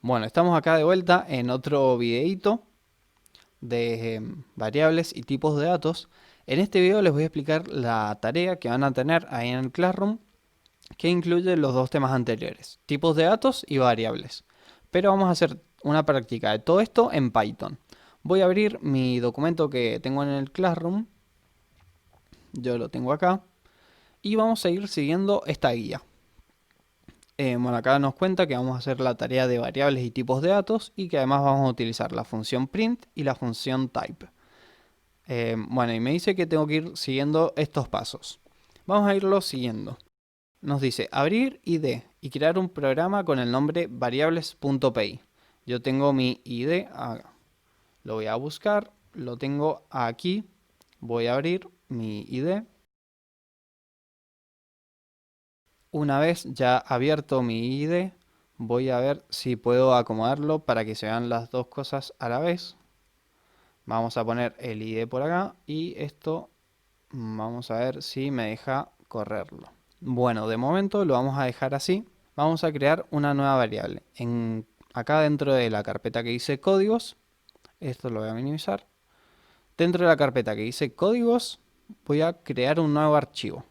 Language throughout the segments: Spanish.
Bueno, estamos acá de vuelta en otro videito de variables y tipos de datos. En este video les voy a explicar la tarea que van a tener ahí en el Classroom, que incluye los dos temas anteriores, tipos de datos y variables. Pero vamos a hacer una práctica de todo esto en Python. Voy a abrir mi documento que tengo en el Classroom. Yo lo tengo acá. Y vamos a ir siguiendo esta guía. Bueno, acá nos cuenta que vamos a hacer la tarea de variables y tipos de datos y que además vamos a utilizar la función print y la función type. Bueno, y me dice que tengo que ir siguiendo estos pasos. Vamos a irlo siguiendo. Nos dice abrir ID y crear un programa con el nombre variables.py. Yo tengo mi ID, lo voy a buscar, lo tengo aquí, voy a abrir mi ID. Una vez ya abierto mi ID, voy a ver si puedo acomodarlo para que se vean las dos cosas a la vez. Vamos a poner el ID por acá y esto vamos a ver si me deja correrlo. Bueno, de momento lo vamos a dejar así. Vamos a crear una nueva variable. Acá dentro de la carpeta que dice códigos, esto lo voy a minimizar. Dentro de la carpeta que dice códigos, voy a crear un nuevo archivo.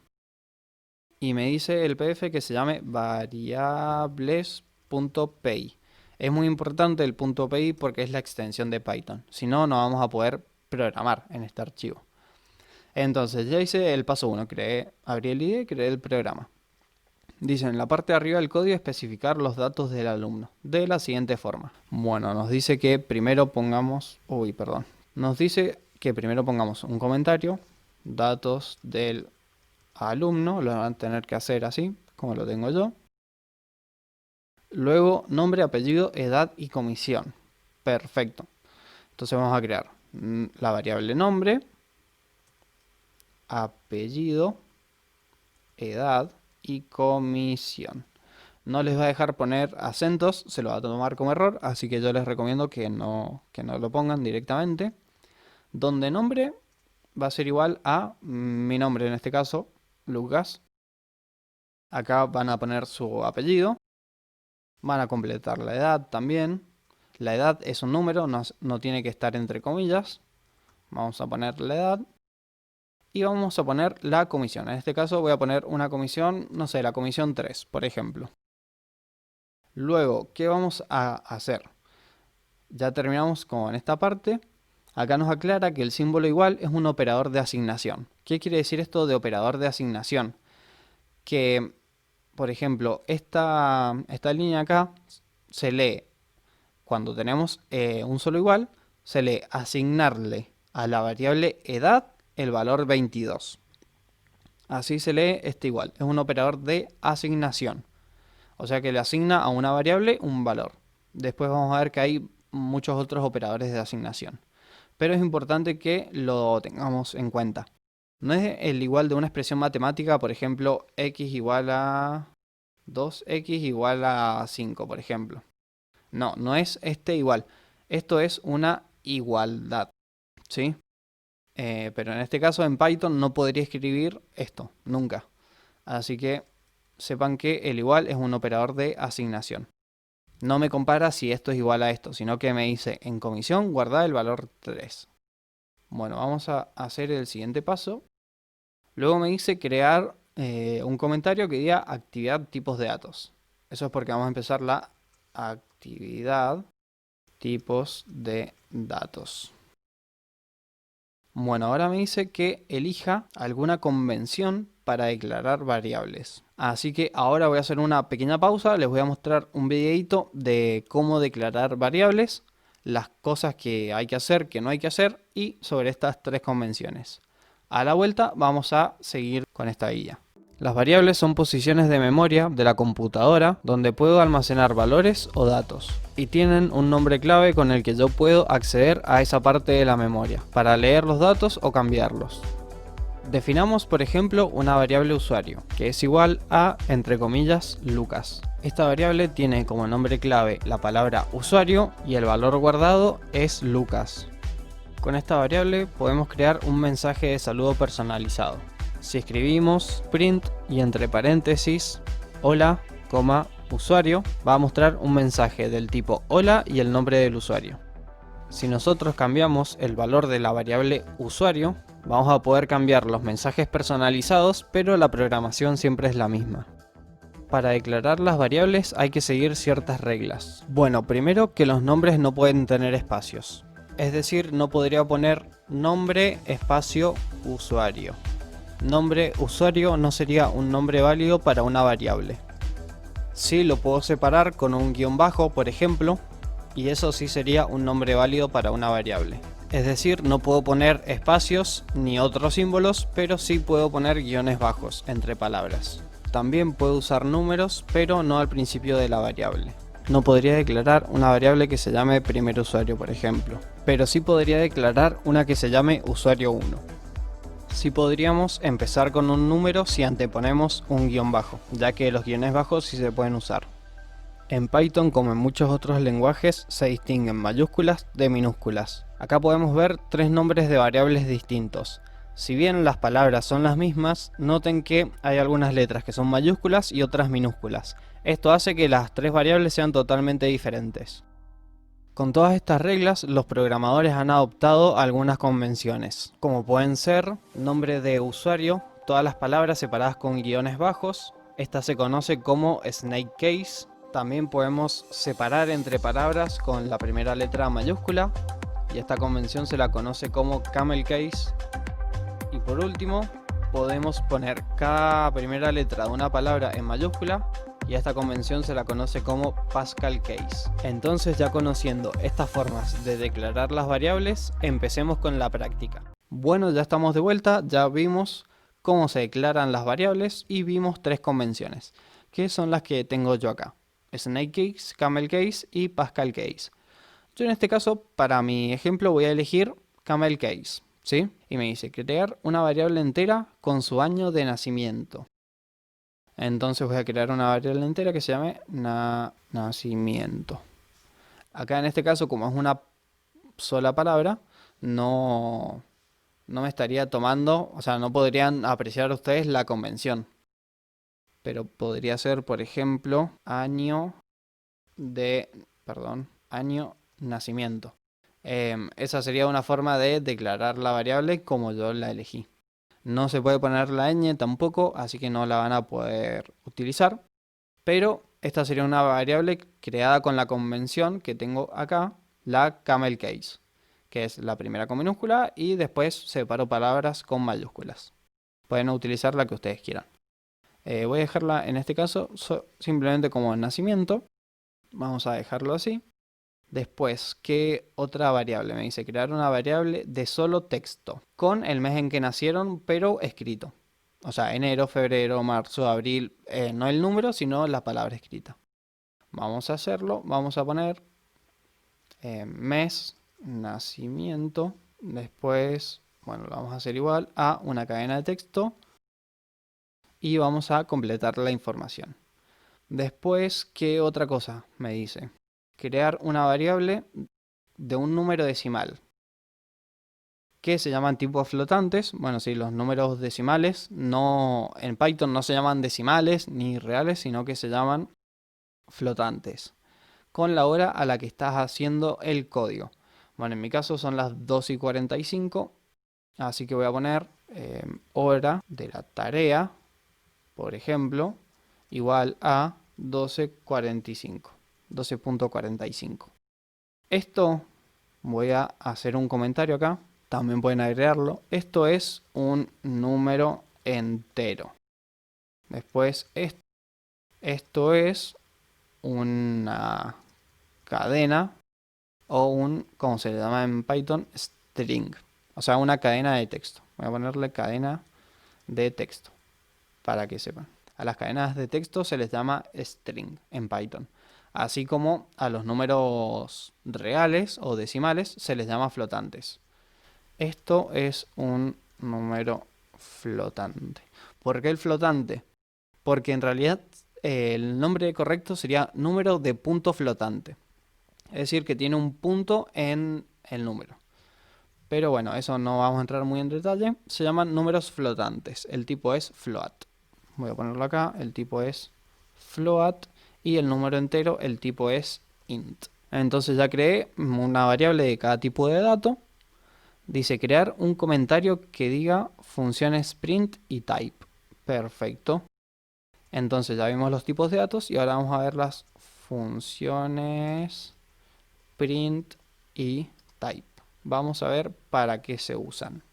Y me dice el PDF que se llame variables.py. Es muy importante el .py porque es la extensión de Python. Si no, no vamos a poder programar en este archivo. Entonces ya hice el paso 1. Abrí el IDE, creé el programa. Dice en la parte de arriba del código especificar los datos del alumno de la siguiente forma. Bueno, nos dice que primero pongamos... Nos dice que primero pongamos un comentario. Datos del alumno, lo van a tener que hacer así, como lo tengo yo. Luego, nombre, apellido, edad y comisión. Perfecto. Entonces vamos a crear la variable nombre, apellido, edad y comisión. No les va a dejar poner acentos, se lo va a tomar como error, así que yo les recomiendo que no lo pongan directamente. Donde nombre va a ser igual a mi nombre, en este caso, Lucas. Acá van a poner su apellido. Van a completar la edad también. La edad es un número, no tiene que estar entre comillas. Vamos a poner la edad. Y vamos a poner la comisión. En este caso voy a poner una comisión, no sé, la comisión 3, por ejemplo. Luego, ¿qué vamos a hacer? Ya terminamos con esta parte. Acá nos aclara que el símbolo igual es un operador de asignación. ¿Qué quiere decir esto de operador de asignación? Que, por ejemplo, esta línea acá se lee, cuando tenemos un solo igual, se lee asignarle a la variable edad el valor 22. Así se lee este igual, es un operador de asignación. O sea que le asigna a una variable un valor. Después vamos a ver que hay muchos otros operadores de asignación. Pero es importante que lo tengamos en cuenta. No es el igual de una expresión matemática, por ejemplo, x igual a 2x igual a 5, por ejemplo. No, no es este igual. Esto es una igualdad, ¿sí? Pero en este caso en Python no podría escribir esto, nunca. Así que sepan que el igual es un operador de asignación. No me compara si esto es igual a esto, sino que me dice en comisión guardar el valor 3. Bueno, vamos a hacer el siguiente paso. Luego me dice crear un comentario que diga actividad tipos de datos. Eso es porque vamos a empezar la actividad tipos de datos. Bueno, ahora me dice que elija alguna convención para declarar variables. Así que ahora voy a hacer una pequeña pausa, les voy a mostrar un videito de cómo declarar variables, las cosas que hay que hacer, que no hay que hacer y sobre estas tres convenciones. A la vuelta vamos a seguir con esta guía. Las variables son posiciones de memoria de la computadora donde puedo almacenar valores o datos y tienen un nombre clave con el que yo puedo acceder a esa parte de la memoria para leer los datos o cambiarlos. Definamos por ejemplo una variable usuario que es igual a, entre comillas, Lucas. Esta variable tiene como nombre clave la palabra usuario y el valor guardado es Lucas. Con esta variable podemos crear un mensaje de saludo personalizado. Si escribimos print y entre paréntesis hola, usuario va a mostrar un mensaje del tipo hola y el nombre del usuario. Si nosotros cambiamos el valor de la variable usuario, vamos a poder cambiar los mensajes personalizados, pero la programación siempre es la misma. Para declarar las variables hay que seguir ciertas reglas. Bueno, primero que los nombres no pueden tener espacios. Es decir, no podría poner nombre espacio usuario. Nombre usuario no sería un nombre válido para una variable. Sí lo puedo separar con un guión bajo, por ejemplo, y eso sí sería un nombre válido para una variable. Es decir, no puedo poner espacios ni otros símbolos, pero sí puedo poner guiones bajos entre palabras. También puedo usar números, pero no al principio de la variable. No podría declarar una variable que se llame primer usuario, por ejemplo, pero sí podría declarar una que se llame usuario 1. Sí podríamos empezar con un número si anteponemos un guión bajo, ya que los guiones bajos sí se pueden usar. En Python, como en muchos otros lenguajes, se distinguen mayúsculas de minúsculas. Acá podemos ver tres nombres de variables distintos. Si bien las palabras son las mismas, noten que hay algunas letras que son mayúsculas y otras minúsculas. Esto hace que las tres variables sean totalmente diferentes. Con todas estas reglas, los programadores han adoptado algunas convenciones, como pueden ser nombre de usuario, todas las palabras separadas con guiones bajos. Esta se conoce como snake case. También podemos separar entre palabras con la primera letra mayúscula, y esta convención se la conoce como camel case. Y por último, podemos poner cada primera letra de una palabra en mayúscula, y a esta convención se la conoce como Pascal case. Entonces, ya conociendo estas formas de declarar las variables, empecemos con la práctica. Bueno, ya estamos de vuelta, ya vimos cómo se declaran las variables y vimos tres convenciones, que son las que tengo yo acá: snake case, camel case y Pascal case. Yo en este caso, para mi ejemplo, voy a elegir camel case, ¿sí? Y me dice crear una variable entera con su año de nacimiento. Entonces voy a crear una variable entera que se llame nacimiento. Acá en este caso, como es una sola palabra, no me estaría tomando, o sea, no podrían apreciar ustedes la convención. Pero podría ser, por ejemplo, año nacimiento. Esa sería una forma de declarar la variable como yo la elegí. No se puede poner la ñ tampoco, así que no la van a poder utilizar. Pero esta sería una variable creada con la convención que tengo acá, la camel case, que es la primera con minúscula y después separo palabras con mayúsculas. Pueden utilizar la que ustedes quieran. Voy a dejarla en este caso simplemente como nacimiento. Vamos a dejarlo así. Después, ¿qué otra variable? Me dice crear una variable de solo texto, con el mes en que nacieron, pero escrito. O sea, enero, febrero, marzo, abril, no el número, sino la palabra escrita. Vamos a hacerlo, vamos a poner mes, nacimiento, después, bueno, lo vamos a hacer igual a una cadena de texto y vamos a completar la información. Después, ¿qué otra cosa? Me dice crear una variable de un número decimal, que se llaman tipos flotantes. Bueno, sí, los números decimales en Python no se llaman decimales ni reales, sino que se llaman flotantes, con la hora a la que estás haciendo el código. Bueno, en mi caso son las 2:45, así que voy a poner hora de la tarea, por ejemplo, igual a 12:45, 12:45. Esto, voy a hacer un comentario acá, también pueden agregarlo. Esto es un número entero. Después, esto es una cadena o como se le llama en Python, string. O sea, una cadena de texto. Voy a ponerle cadena de texto para que sepan. A las cadenas de texto se les llama string en Python. Así como a los números reales o decimales se les llama flotantes. Esto es un número flotante. ¿Por qué el flotante? Porque en realidad el nombre correcto sería número de punto flotante. Es decir, que tiene un punto en el número. Pero bueno, eso no vamos a entrar muy en detalle. Se llaman números flotantes. El tipo es float. Voy a ponerlo acá. El tipo es float. y el número entero, el tipo es int. Entonces ya creé una variable de cada tipo de dato. Dice crear un comentario que diga funciones print y type. Perfecto. Entonces ya vimos los tipos de datos y ahora vamos a ver las funciones print y type. Vamos a ver para qué se usan.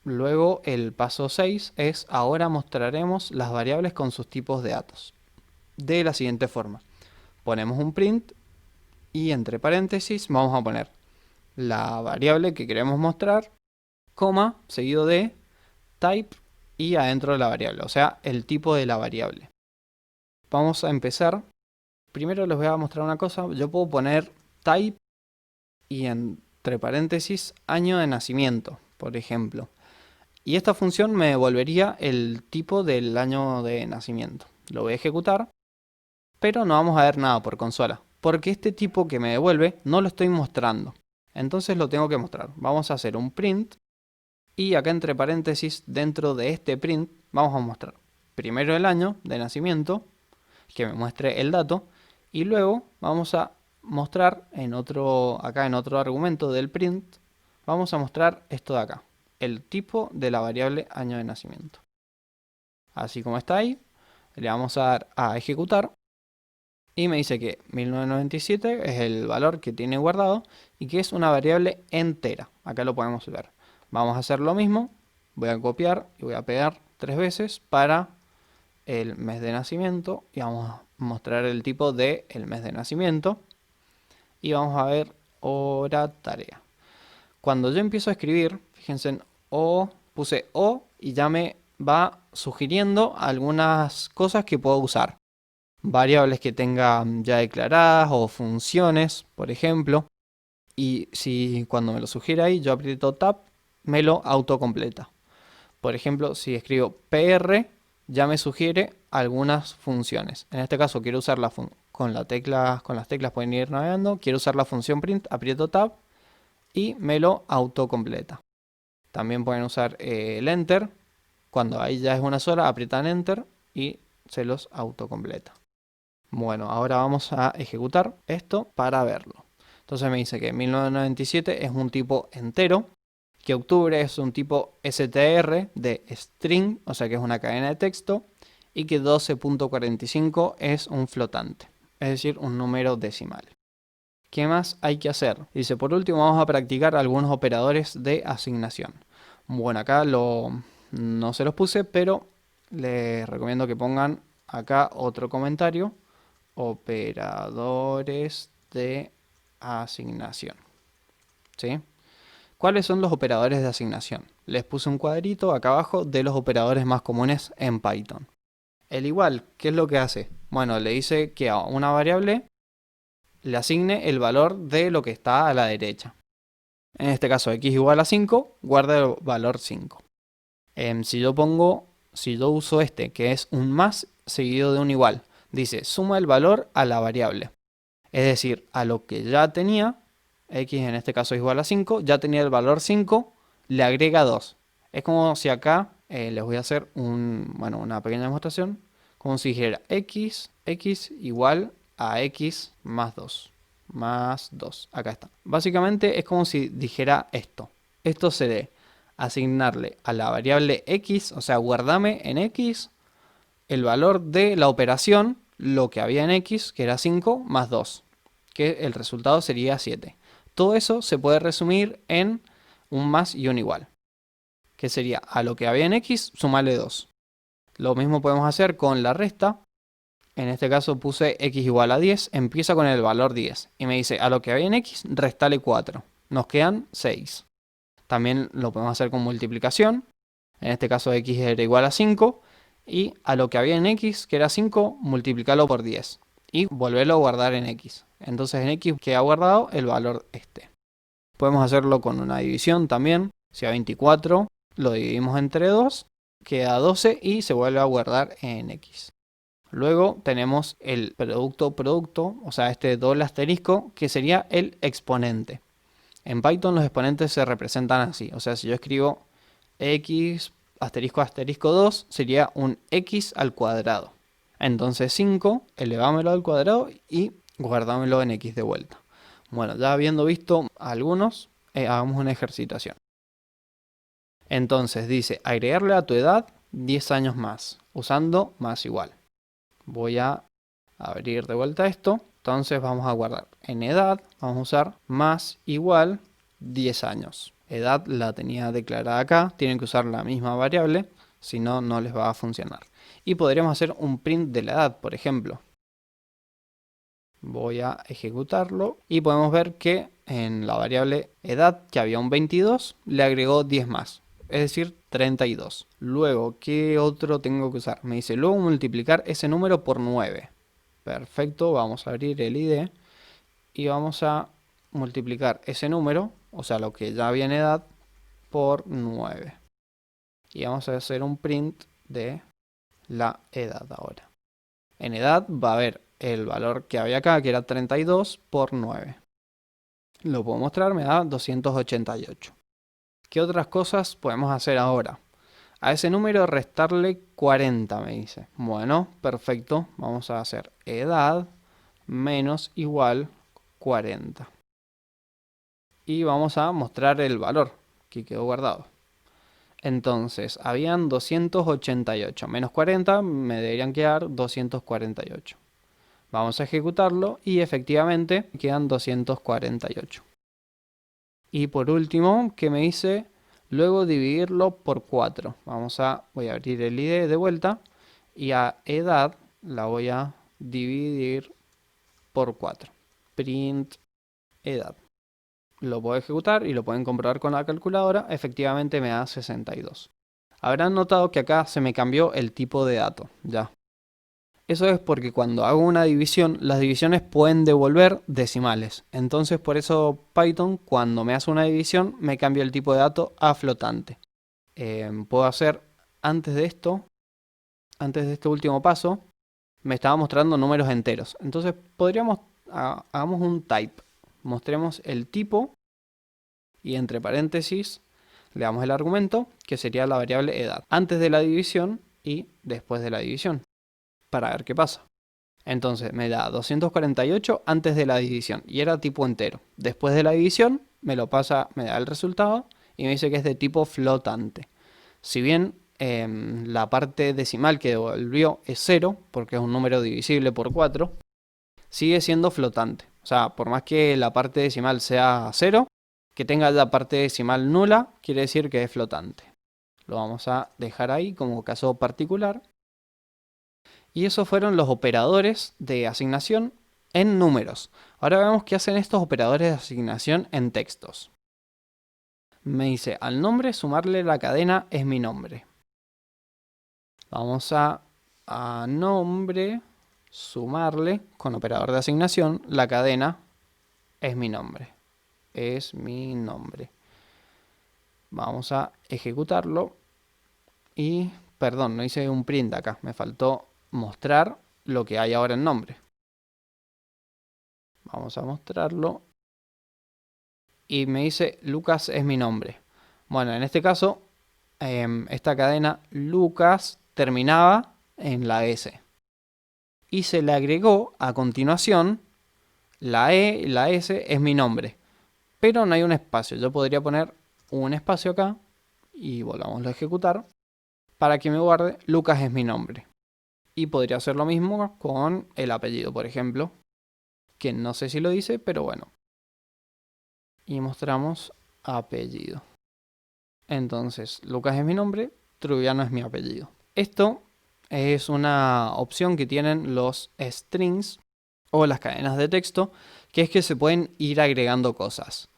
Luego el paso 6 es ahora mostraremos las variables con sus tipos de datos. De la siguiente forma. Ponemos un print y entre paréntesis vamos a poner la variable que queremos mostrar, coma, seguido de type y adentro de la variable, o sea, el tipo de la variable. Vamos a empezar. Primero les voy a mostrar una cosa. Yo puedo poner type y entre paréntesis año de nacimiento, por ejemplo. Y esta función me devolvería el tipo del año de nacimiento. Lo voy a ejecutar, pero no vamos a ver nada por consola, porque este tipo que me devuelve no lo estoy mostrando. Entonces lo tengo que mostrar. Vamos a hacer un print y acá entre paréntesis dentro de este print vamos a mostrar primero el año de nacimiento, que me muestre el dato, y luego vamos a mostrar acá en otro argumento del print, vamos a mostrar esto de acá, el tipo de la variable año de nacimiento. Así como está ahí, le vamos a dar a ejecutar y me dice que 1997 es el valor que tiene guardado y que es una variable entera. Acá lo podemos ver. Vamos a hacer lo mismo, voy a copiar y voy a pegar 3 veces para el mes de nacimiento y vamos a mostrar el tipo del mes de nacimiento y vamos a ver hora tarea. Cuando yo empiezo a escribir, fíjense en puse O y ya me va sugiriendo algunas cosas que puedo usar. Variables que tenga ya declaradas o funciones, por ejemplo. Y si cuando me lo sugiere ahí, yo aprieto Tab, me lo autocompleta. Por ejemplo, si escribo PR, ya me sugiere algunas funciones. En este caso quiero usar con las teclas pueden ir navegando. Quiero usar la función print, aprieto Tab y me lo autocompleta. También pueden usar el Enter. Cuando ahí ya es una sola, aprietan Enter y se los autocompleta. Bueno, ahora vamos a ejecutar esto para verlo. Entonces me dice que 1997 es un tipo entero, que octubre es un tipo str de string, o sea que es una cadena de texto, y que 12.45 es un flotante, es decir, un número decimal. ¿Qué más hay que hacer? Dice, por último vamos a practicar algunos operadores de asignación. Bueno, acá no se los puse, pero les recomiendo que pongan acá otro comentario. Operadores de asignación. ¿Sí? ¿Cuáles son los operadores de asignación? Les puse un cuadrito acá abajo de los operadores más comunes en Python. El igual, ¿qué es lo que hace? Bueno, le dice que a una variable le asigne el valor de lo que está a la derecha. En este caso, x igual a 5, guarda el valor 5. Si yo uso este, que es un más seguido de un igual, dice suma el valor a la variable. Es decir, a lo que ya tenía, x en este caso es igual a 5, ya tenía el valor 5, le agrega 2. Es como si acá les voy a hacer una pequeña demostración, como si dijera x igual a x más 2. Más 2, acá está. Básicamente es como si dijera esto. Esto se debe asignarle a la variable x, o sea, guardame en x el valor de la operación, lo que había en x, que era 5, más 2, que el resultado sería 7. Todo eso se puede resumir en un más y un igual, que sería a lo que había en x, sumarle 2. Lo mismo podemos hacer con la resta. En este caso puse x igual a 10, empieza con el valor 10. Y me dice, a lo que había en x, restale 4. Nos quedan 6. También lo podemos hacer con multiplicación. En este caso x era igual a 5. Y a lo que había en x, que era 5, multiplicarlo por 10. Y volverlo a guardar en x. Entonces en x queda guardado el valor este. Podemos hacerlo con una división también. Si a 24 lo dividimos entre 2, queda 12 y se vuelve a guardar en x. Luego tenemos el producto, o sea, este doble asterisco, que sería el exponente. En Python los exponentes se representan así. O sea, si yo escribo x asterisco asterisco 2, sería un x al cuadrado. Entonces 5, elevámelo al cuadrado y guardámelo en x de vuelta. Bueno, ya habiendo visto algunos, hagamos una ejercitación. Entonces dice, agregarle a tu edad 10 años más, usando más igual. Voy a abrir de vuelta esto. Entonces vamos a guardar en edad, vamos a usar más igual 10 años. Edad la tenía declarada acá, tienen que usar la misma variable, si no, no les va a funcionar. Y podríamos hacer un print de la edad, por ejemplo. Voy a ejecutarlo y podemos ver que en la variable edad, que había un 22, le agregó 10 más, es decir, 32. Luego, ¿qué otro tengo que usar? Me dice, luego multiplicar ese número por 9. Perfecto, vamos a abrir el IDE y vamos a multiplicar ese número, o sea, lo que ya había en edad, por 9. Y vamos a hacer un print de la edad ahora. En edad va a haber el valor que había acá, que era 32 por 9. Lo puedo mostrar, me da 288. ¿Qué otras cosas podemos hacer ahora? A ese número restarle 40, me dice. Bueno, perfecto. Vamos a hacer edad menos igual 40. Y vamos a mostrar el valor que quedó guardado. Entonces, habían 288 menos 40, me deberían quedar 248. Vamos a ejecutarlo y efectivamente quedan 248. Y por último, ¿qué me dice? Luego dividirlo por 4. Voy a abrir el IDE de vuelta y a edad la voy a dividir por 4. Print edad. Lo puedo ejecutar y lo pueden comprobar con la calculadora. Efectivamente me da 62. Habrán notado que acá se me cambió el tipo de dato. Ya. Eso es porque cuando hago una división, las divisiones pueden devolver decimales. Entonces por eso Python, cuando me hace una división, me cambia el tipo de dato a flotante. Puedo hacer, antes de este último paso, me estaba mostrando números enteros. Entonces hagamos un type. Mostremos el tipo y entre paréntesis le damos el argumento, que sería la variable edad. Antes de la división y después de la división. Para ver qué pasa. Entonces me da 248 antes de la división y era tipo entero. Después de la división me da el resultado y me dice que es de tipo flotante. Si bien la parte decimal que devolvió es 0, porque es un número divisible por 4, sigue siendo flotante. O sea, por más que la parte decimal sea 0, que tenga la parte decimal nula, quiere decir que es flotante. Lo vamos a dejar ahí como caso particular. Y esos fueron los operadores de asignación en números. Ahora vemos qué hacen estos operadores de asignación en textos. Me dice, al nombre sumarle la cadena es mi nombre. Vamos a nombre sumarle con operador de asignación la cadena es mi nombre. Es mi nombre. Vamos a ejecutarlo. Y, perdón, no hice un print acá. Me faltó mostrar lo que hay ahora en nombre. Vamos a mostrarlo. Y me dice, Lucas es mi nombre. Bueno, en este caso, esta cadena Lucas terminaba en la S. Y se le agregó a continuación la E y la S es mi nombre. Pero no hay un espacio. Yo podría poner un espacio acá y volvamos a ejecutar para que me guarde Lucas es mi nombre. Y podría hacer lo mismo con el apellido, por ejemplo. Que no sé si lo dice, pero bueno. Y mostramos apellido. Entonces, Lucas es mi nombre, Trubiano es mi apellido. Esto es una opción que tienen los strings o las cadenas de texto, que es que se pueden ir agregando cosas.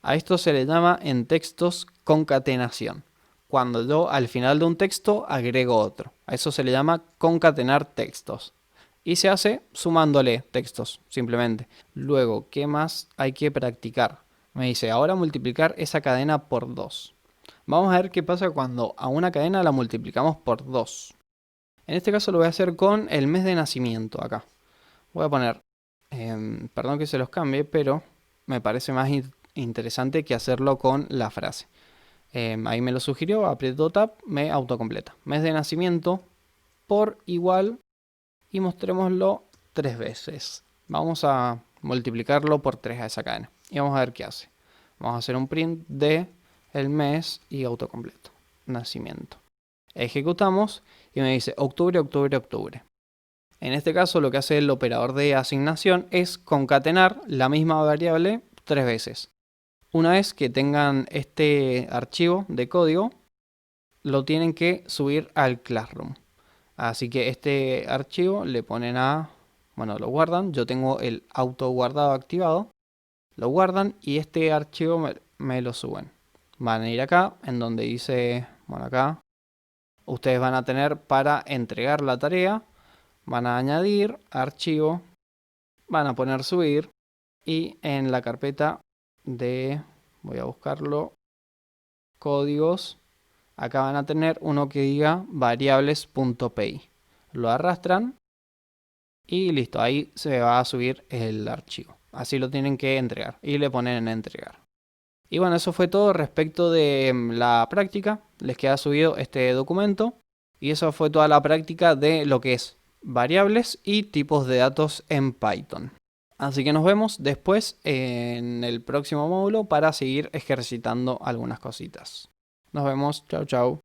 A esto se le llama en textos concatenación. Cuando yo al final de un texto agrego otro. A eso se le llama concatenar textos. Y se hace sumándole textos, simplemente. Luego, ¿qué más hay que practicar? Me dice, ahora multiplicar esa cadena por 2. Vamos a ver qué pasa cuando a una cadena la multiplicamos por 2. En este caso lo voy a hacer con el mes de nacimiento acá. Voy a poner, perdón que se los cambie, pero me parece más interesante que hacerlo con la frase. Ahí me lo sugirió, aprieto Tab, me autocompleta. Mes de nacimiento por igual y mostrémoslo 3 veces. Vamos a multiplicarlo por 3 a esa cadena y vamos a ver qué hace. Vamos a hacer un print de el mes y autocompleto, nacimiento. Ejecutamos y me dice octubre, octubre, octubre. En este caso lo que hace el operador de asignación es concatenar la misma variable 3 veces. Una vez que tengan este archivo de código, lo tienen que subir al Classroom. Así que este archivo le ponen bueno, lo guardan. Yo tengo el auto guardado activado. Lo guardan y este archivo me lo suben. Van a ir acá, en donde dice, bueno, acá, ustedes van a tener para entregar la tarea. Van a añadir archivo, van a poner subir y en la carpeta de, voy a buscarlo, códigos, acá van a tener uno que diga variables.py. Lo arrastran y listo, ahí se va a subir el archivo. Así lo tienen que entregar y le ponen en entregar. Y bueno, eso fue todo respecto de la práctica. Les queda subido este documento y eso fue toda la práctica de lo que es variables y tipos de datos en Python. Así que nos vemos después en el próximo módulo para seguir ejercitando algunas cositas. Nos vemos, chau chau.